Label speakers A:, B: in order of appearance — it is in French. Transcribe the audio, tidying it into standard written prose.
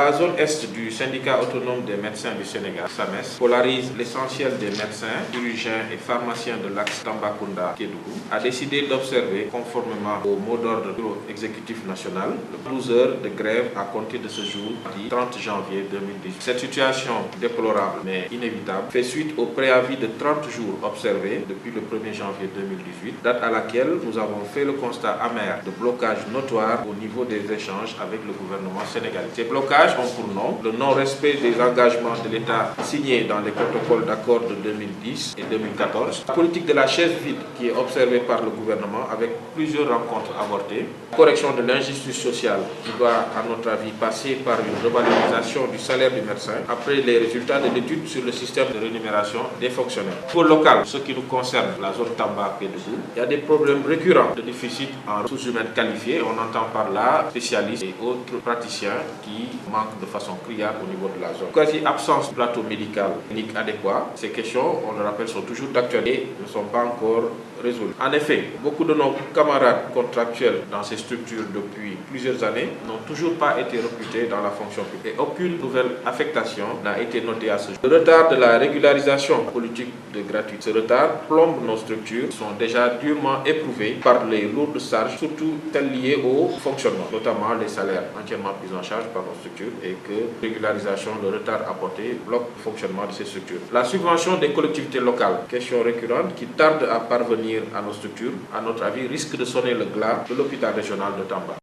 A: La zone Est du syndicat autonome des médecins du Sénégal, SAMES, polarise l'essentiel des médecins, chirurgiens et pharmaciens de l'axe Tambacounda-Kédougou, a décidé d'observer, conformément au mot d'ordre du bureau exécutif national, 12 heures de grève à compter de ce jour, du 30 janvier 2018. Cette situation déplorable mais inévitable fait suite au préavis de 30 jours observé depuis le 1er janvier 2018, date à laquelle nous avons fait le constat amer de blocage notoire au niveau des échanges avec le gouvernement sénégalais. Ces blocages ont pour nom le non-respect des engagements de l'État signés dans les protocoles d'accord de 2010 et 2014, la politique de la chaise vide qui est observée par le gouvernement avec plusieurs rencontres avortées, la correction de l'injustice sociale qui doit, à notre avis, passer par une revalorisation du salaire du médecin après les résultats de l'étude sur le système de rémunération des fonctionnaires. Pour local, ce qui nous concerne, la zone Tamba-Kédougou, il y a des problèmes récurrents de déficit en ressources humaines qualifiées. On entend par là spécialistes et autres praticiens qui manquent de façon criarde au niveau de la zone. Quasi absence de plateau médical clinique adéquat. Ces questions, on le rappelle, sont toujours d'actualité et ne sont pas encore résolues. En effet, beaucoup de nos camarades contractuels dans ces structures depuis plusieurs années n'ont toujours pas été recrutés dans la fonction publique et aucune nouvelle affectation n'a été notée à ce jour. Le retard de la régularisation politique de gratuité, ce retard plombe nos structures qui sont déjà durement éprouvées par les lourdes charges, surtout celles liées au fonctionnement, notamment les salaires entièrement pris en charge par nos structures et que régularisation, le retard apporté bloque le fonctionnement de ces structures. La subvention des collectivités locales, question récurrente qui tarde à parvenir à nos structures, à notre avis, risque de sonner le glas de l'hôpital régional de Tamba.